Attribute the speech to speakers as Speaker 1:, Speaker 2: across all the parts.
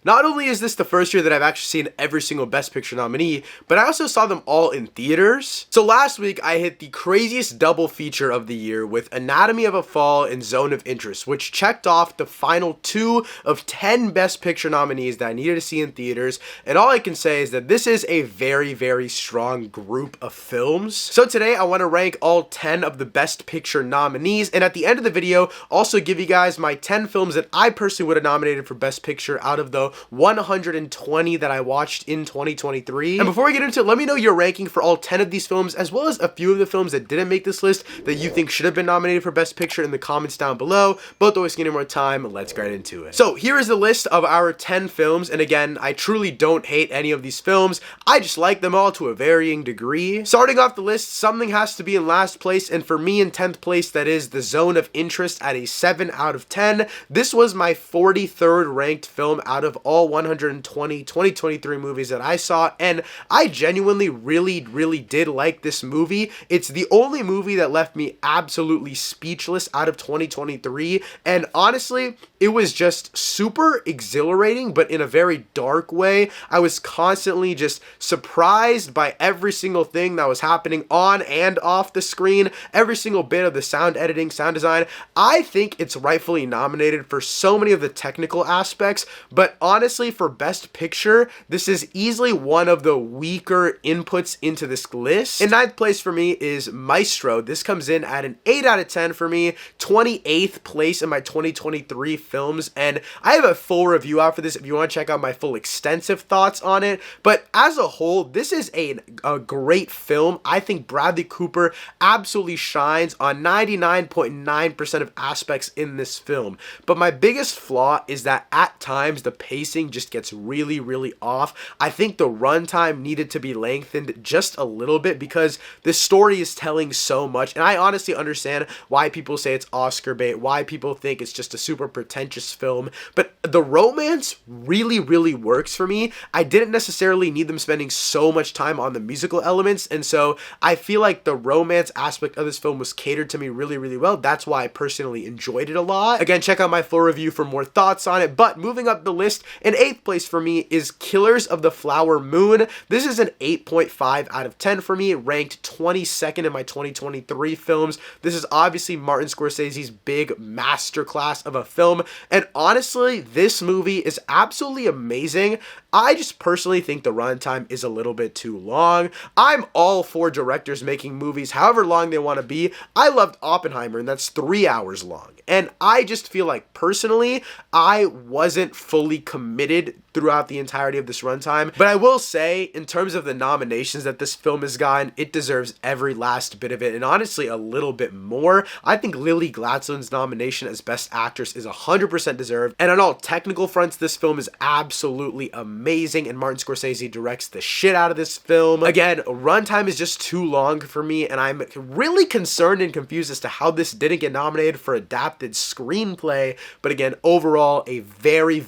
Speaker 1: Not only is this the first year that I've actually seen every single Best Picture nominee, but I also saw them all in theaters. So last week, I hit the craziest double feature of the year with Anatomy of a Fall and Zone of Interest, which checked off the final 2 of 10 Best Picture nominees that I needed to see in theaters. And all I can say is that this is a very, very strong group of films. So today, I want to rank all 10 of the Best Picture nominees, and at the end of the video, also give you guys my 10 films that I personally would have nominated for Best Picture out of the 120 that I watched in 2023. And before we get into it, let me know your ranking for all 10 of these films, as well as a few of the films that didn't make this list that you think should have been nominated for Best Picture in the comments down below. But don't waste any more time, let's get into it. So here is the list of our 10 films, and again, I truly don't hate any of these films. I just like them all to a varying degree. Starting off the list, something has to be in last place, and for me in 10th place, that is The Zone of Interest at a 7 out of 10. This was my 43rd ranked film out of all 120 2023 movies that I saw, and I genuinely really did like this movie. It's the only movie that left me absolutely speechless out of 2023, and honestly, it was just super exhilarating, but in a very dark way. I was constantly just surprised by every single thing that was happening on and off the screen, every single bit of the sound editing, sound design. I think it's rightfully nominated for so many of the technical aspects, but honestly, for Best Picture, this is easily one of the weaker inputs into this list. In 9th place for me is Maestro. This comes in at an 8 out of 10 for me, 28th place in my 2023 films, and I have a full review out for this if you want to check out my full extensive thoughts on it. But as a whole, this is a great film. I think Bradley Cooper absolutely shines on 99.9% of aspects in this film. But my biggest flaw is that at times the pacing just gets really off. I think the runtime needed to be lengthened just a little bit because the story is telling so much, and I honestly understand why people say it's Oscar bait, why people think it's just a super pretentious film, but the romance really works for me. I didn't necessarily need them spending so much time on the musical elements, and so I feel like the romance aspect of this film was catered to me really well. That's why I personally enjoyed it a lot. Again, check out my full review for more thoughts on it. But moving up the list, in 8th place for me is Killers of the Flower Moon. This is an 8.5 out of 10 for me, ranked 22nd in my 2023 films. This is obviously Martin Scorsese's big masterclass of a film, and honestly, this movie is absolutely amazing. I just personally think the runtime is a little bit too long. I'm all for directors making movies however long they want to be. I loved Oppenheimer, and that's 3 hours long. And I just feel like, personally, I wasn't fully committed throughout the entirety of this runtime. But I will say, in terms of the nominations that this film has gotten, it deserves every last bit of it, and honestly, a little bit more. I think Lily Gladstone's nomination as Best Actress is 100% deserved, and on all technical fronts, this film is absolutely amazing, and Martin Scorsese directs the shit out of this film. Again, runtime is just too long for me, and I'm really concerned and confused as to how this didn't get nominated for adapted screenplay. But again, overall, a very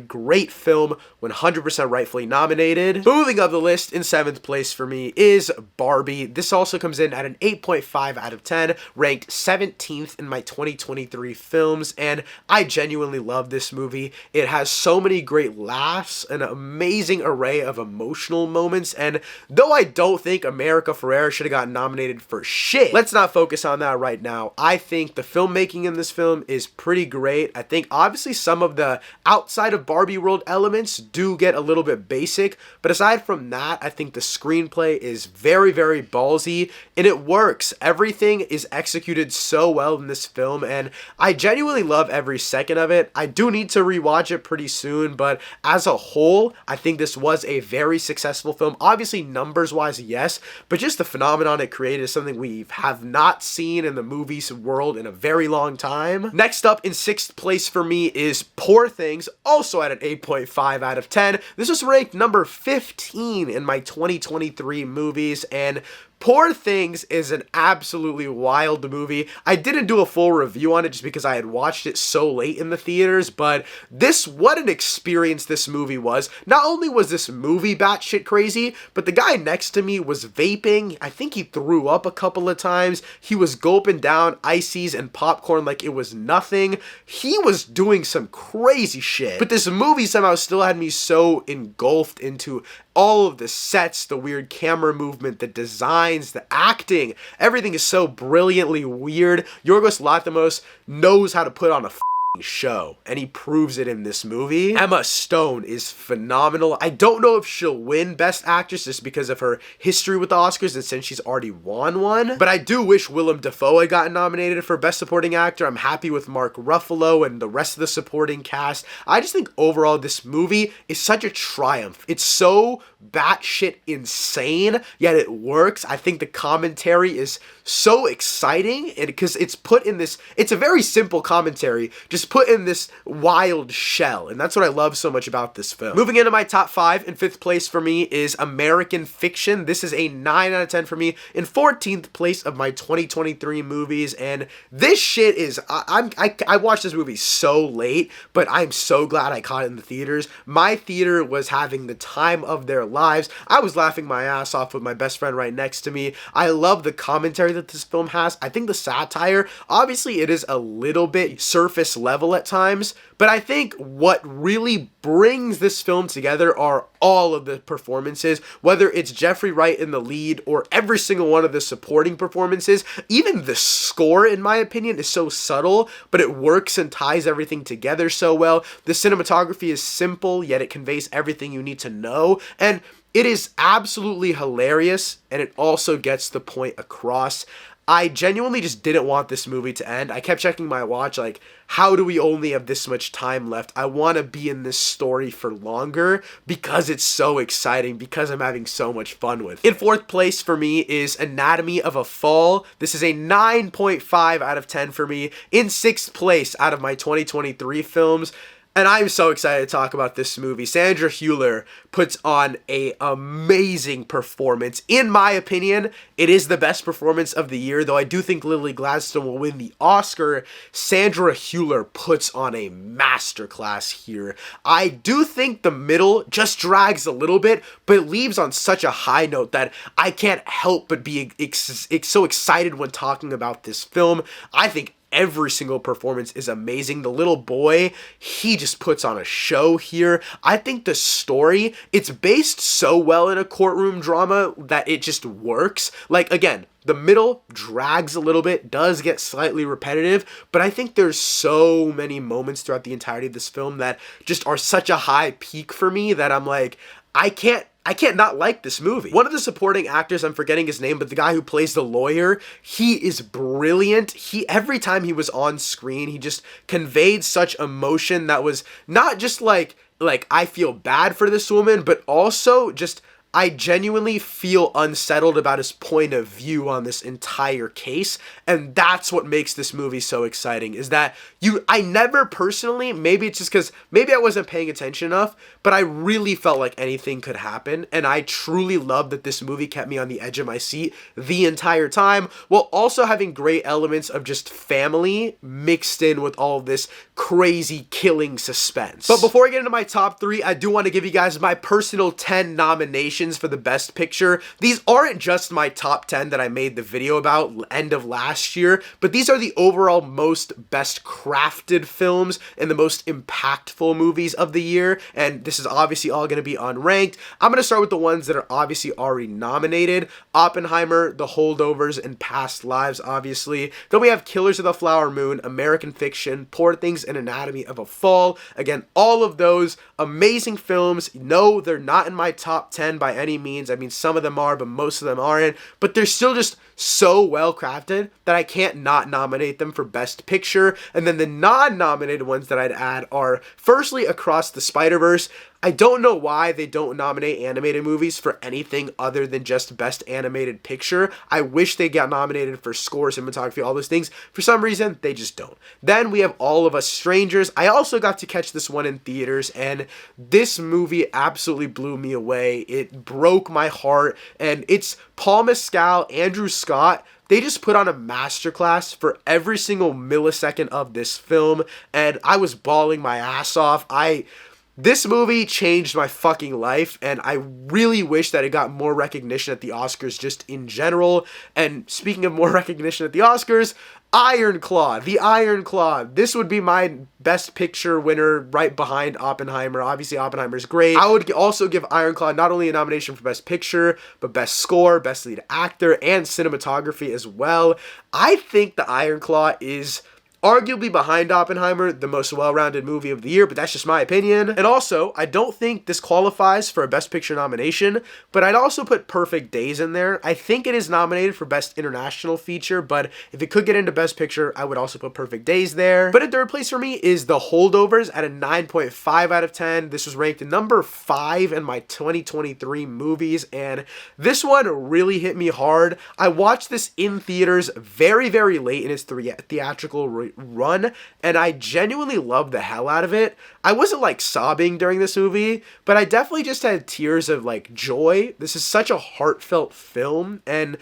Speaker 1: great film, 100% rightfully nominated. Moving up the list, in 7th place for me is Barbie. This also comes in at an 8.5 out of 10, ranked 17th in my 2023 films, and I genuinely love this movie. It has so many great laughs, an amazing array of emotional moments, and though I don't think America Ferrera should have gotten nominated for shit, let's not focus on that right now. I think the filmmaking in this film is pretty great. I think obviously some of the outside of Barbie world elements do get a little bit basic, but aside from that, I think the screenplay is very ballsy, and it works. Everything is executed so well in this film, and I genuinely love every second of it. I do need to rewatch it pretty soon, but as a whole, I think this was a very successful film. Obviously, numbers-wise, yes, but just the phenomenon it created is something we have not seen in the movies world in a very long time. Next up, in 6th place for me is Poor Things, also at an 8.5 out of 10. This was ranked number 15 in my 2023 movies, and Poor Things is an absolutely wild movie. I didn't do a full review on it just because I had watched it so late in the theaters, but what an experience this movie was. Not only was this movie batshit crazy, but the guy next to me was vaping. I think he threw up a couple of times. He was gulping down ices and popcorn like it was nothing. He was doing some crazy shit. But this movie somehow still had me so engulfed into all of the sets, the weird camera movement, the designs, the acting. Everything is so brilliantly weird. Yorgos Lanthimos knows how to put on a show, and he proves it in this movie. Emma Stone is phenomenal. I don't know if she'll win Best Actress just because of her history with the Oscars and since she's already won one, but I do wish Willem Dafoe had gotten nominated for Best Supporting Actor. I'm happy with Mark Ruffalo and the rest of the supporting cast. I just think overall this movie is such a triumph. It's so batshit insane, yet it works. I think the commentary is so exciting, and because it's put in this, it's a very simple commentary, just put in this wild shell, and that's what I love so much about this film. Moving into my top 5, in 5th place for me is American Fiction. This is a 9 out of 10 for me. In 14th place of my 2023 movies, and this shit is, I watched this movie so late, but I'm so glad I caught it in the theaters. My theater was having the time of their lives. I was laughing my ass off with my best friend right next to me. I love the commentary that this film has. I think the satire, obviously it is a little bit surface level at times, but I think what really brings this film together are all of the performances, whether it's Jeffrey Wright in the lead or every single one of the supporting performances. Even the score, in my opinion, is so subtle, but it works and ties everything together so well. The cinematography is simple, yet it conveys everything you need to know, and it is absolutely hilarious, and it also gets the point across. I genuinely just didn't want this movie to end. I kept checking my watch, like, how do we only have this much time left? I want to be in this story for longer because it's so exciting, because I'm having so much fun with it. In 4th place for me is Anatomy of a Fall. This is a 9.5 out of 10 for me. In 6th place out of my 2023 films, and I'm so excited to talk about this movie. Sandra Hüller puts on an amazing performance. In my opinion, it is the best performance of the year, though I do think Lily Gladstone will win the Oscar. Sandra Hüller puts on a masterclass here. I do think the middle just drags a little bit, but it leaves on such a high note that I can't help but be so excited when talking about this film. I think every single performance is amazing. The little boy, he just puts on a show here. I think the story, it's based so well in a courtroom drama that it just works. Like, again, the middle drags a little bit, does get slightly repetitive, but I think there's so many moments throughout the entirety of this film that just are such a high peak for me that I'm like, I can't not like this movie. One of the supporting actors, I'm forgetting his name, but the guy who plays the lawyer, he is brilliant. Every time he was on screen, he just conveyed such emotion that was not just like I feel bad for this woman, but also just I genuinely feel unsettled about his point of view on this entire case, and that's what makes this movie so exciting, is that I never personally, maybe it's just because maybe I wasn't paying attention enough, but I really felt like anything could happen, and I truly love that this movie kept me on the edge of my seat the entire time, while also having great elements of just family mixed in with all of this crazy killing suspense. But before I get into my top 3, I do want to give you guys my personal 10 nominations for the Best Picture. These aren't just my top 10 that I made the video about end of last year, but these are the overall most best crafted films and the most impactful movies of the year, and this is obviously all going to be unranked. I'm going to start with the ones that are obviously already nominated. Oppenheimer, The Holdovers, and Past Lives, obviously. Then we have Killers of the Flower Moon, American Fiction, Poor Things, and Anatomy of a Fall. Again, all of those amazing films. No, they're not in my top 10 by any means. I mean, some of them are, but most of them aren't. But they're still just so well crafted that I can't not nominate them for Best Picture. And then the non-nominated ones that I'd add are, firstly, Across the Spider-Verse. I don't know why they don't nominate animated movies for anything other than just Best Animated Picture. I wish they got nominated for score, cinematography, all those things. For some reason, they just don't. Then we have All of Us Strangers. I also got to catch this one in theaters, and this movie absolutely blew me away. broke my heart. And it's Paul Mescal, Andrew Scott. They just put on a masterclass for every single millisecond of this film, and I was bawling my ass off. This movie changed my fucking life, and I really wish that it got more recognition at the Oscars just in general. And speaking of more recognition at the Oscars, Iron Claw, the Iron Claw. This would be my Best Picture winner right behind Oppenheimer. Obviously, Oppenheimer's great. I would also give Iron Claw not only a nomination for Best Picture, but Best Score, Best Lead Actor, and Cinematography as well. I think the Iron Claw is arguably behind Oppenheimer, the most well-rounded movie of the year, but that's just my opinion. And also, I don't think this qualifies for a Best Picture nomination, but I'd also put Perfect Days in there. I think it is nominated for Best International Feature, but if it could get into Best Picture, I would also put Perfect Days there. But in third place for me is The Holdovers at a 9.5 out of 10. This was ranked number 5 in my 2023 movies, and this one really hit me hard. I watched this in theaters very, very late in its theatrical run, and I genuinely loved the hell out of it. I wasn't like sobbing during this movie, but I definitely just had tears of like joy. This is such a heartfelt film, and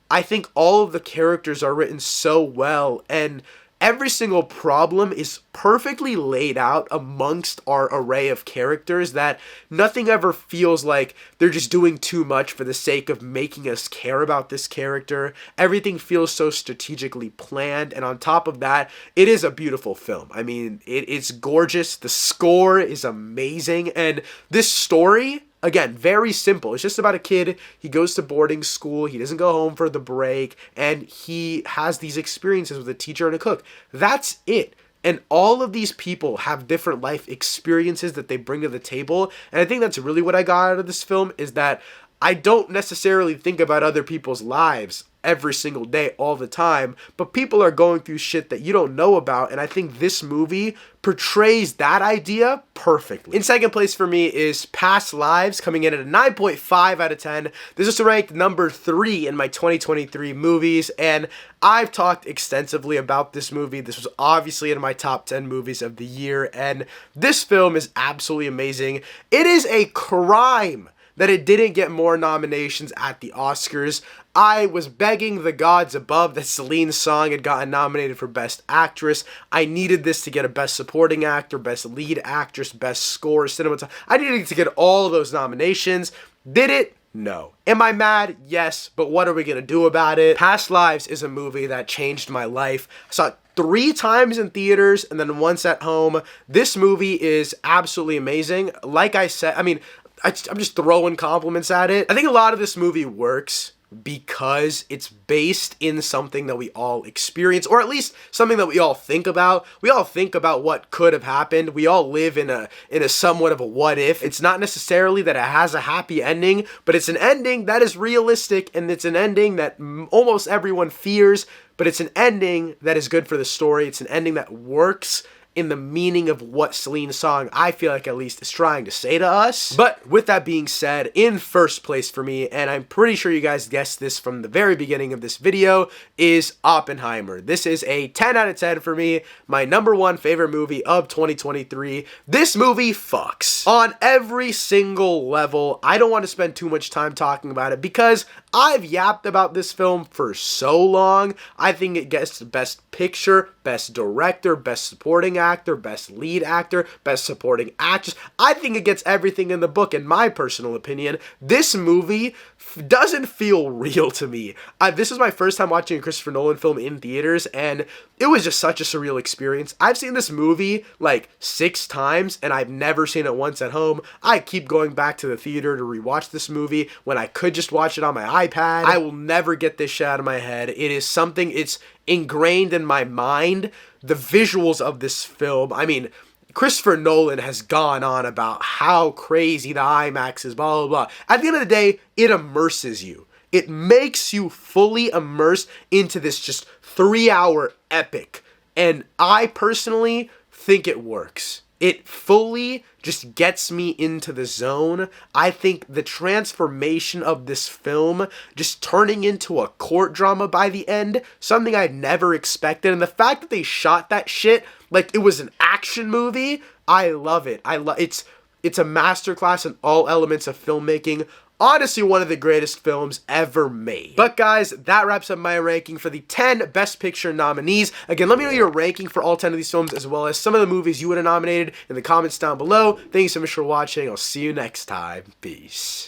Speaker 1: I think all of the characters are written so well, and every single problem is perfectly laid out amongst our array of characters that nothing ever feels like they're just doing too much for the sake of making us care about this character. Everything feels so strategically planned, and on top of that, it is a beautiful film. I mean, it's gorgeous. The score is amazing, and this story, again, very simple. It's just about a kid. He goes to boarding school. He doesn't go home for the break. And he has these experiences with a teacher and a cook. That's it. And all of these people have different life experiences that they bring to the table. And I think that's really what I got out of this film, is that I don't necessarily think about other people's lives every single day, all the time, but people are going through shit that you don't know about, and I think this movie portrays that idea perfectly. In second place for me is Past Lives, coming in at a 9.5 out of 10. This is ranked number 3 in my 2023 movies, and I've talked extensively about this movie. This was obviously in my top 10 movies of the year, and this film is absolutely amazing. It is a crime that it didn't get more nominations at the Oscars. I was begging the gods above that Celine Song had gotten nominated for Best Actress. I needed this to get a Best Supporting Actor, Best Lead Actress, Best Score, Cinematography. I needed to get all of those nominations. Did it? No. Am I mad? Yes, but what are we gonna do about it? Past Lives is a movie that changed my life. I saw it 3 times in theaters and then once at home. This movie is absolutely amazing. Like I said, I mean, I'm just throwing compliments at it. I think a lot of this movie works because it's based in something that we all experience, or at least something that we all think about. We all think about what could have happened. We all live in a somewhat of a what if. It's not necessarily that it has a happy ending, but it's an ending that is realistic, and it's an ending that almost everyone fears, but it's an ending that is good for the story. It's an ending that works in the meaning of what Celine Song, I feel like at least, is trying to say to us. But with that being said, in first place for me, and I'm pretty sure you guys guessed this from the very beginning of this video, is Oppenheimer. This is a 10 out of 10 for me, my number 1 favorite movie of 2023. This movie fucks on every single level. I don't want to spend too much time talking about it because I've yapped about this film for so long. I think it gets the Best Picture, Best Director, Best Supporting Actor, Best Lead Actor, Best Supporting Actress. I think it gets everything in the book, in my personal opinion. This movie doesn't feel real to me. This was my first time watching a Christopher Nolan film in theaters, and it was just such a surreal experience. I've seen this movie like 6 times, and I've never seen it once at home. I keep going back to the theater to rewatch this movie when I could just watch it on my iPad. I will never get this shit out of my head. It is something, it's ingrained in my mind. The visuals of this film, I mean, Christopher Nolan has gone on about how crazy the IMAX is, blah, blah, blah. At the end of the day, it immerses you. It makes you fully immersed into this just 3-hour epic. And I personally think it works. It fully just gets me into the zone. I think the transformation of this film just turning into a court drama by the end, something I'd never expected. And the fact that they shot that shit like it was an action movie, I love it. It's a masterclass in all elements of filmmaking. honestly one of the greatest films ever made. But guys, that wraps up my ranking for the 10 Best Picture nominees. Again, let me know your ranking for all 10 of these films, as well as some of the movies you would have nominated in the comments down below. Thank you so much for watching. I'll see you next time. Peace.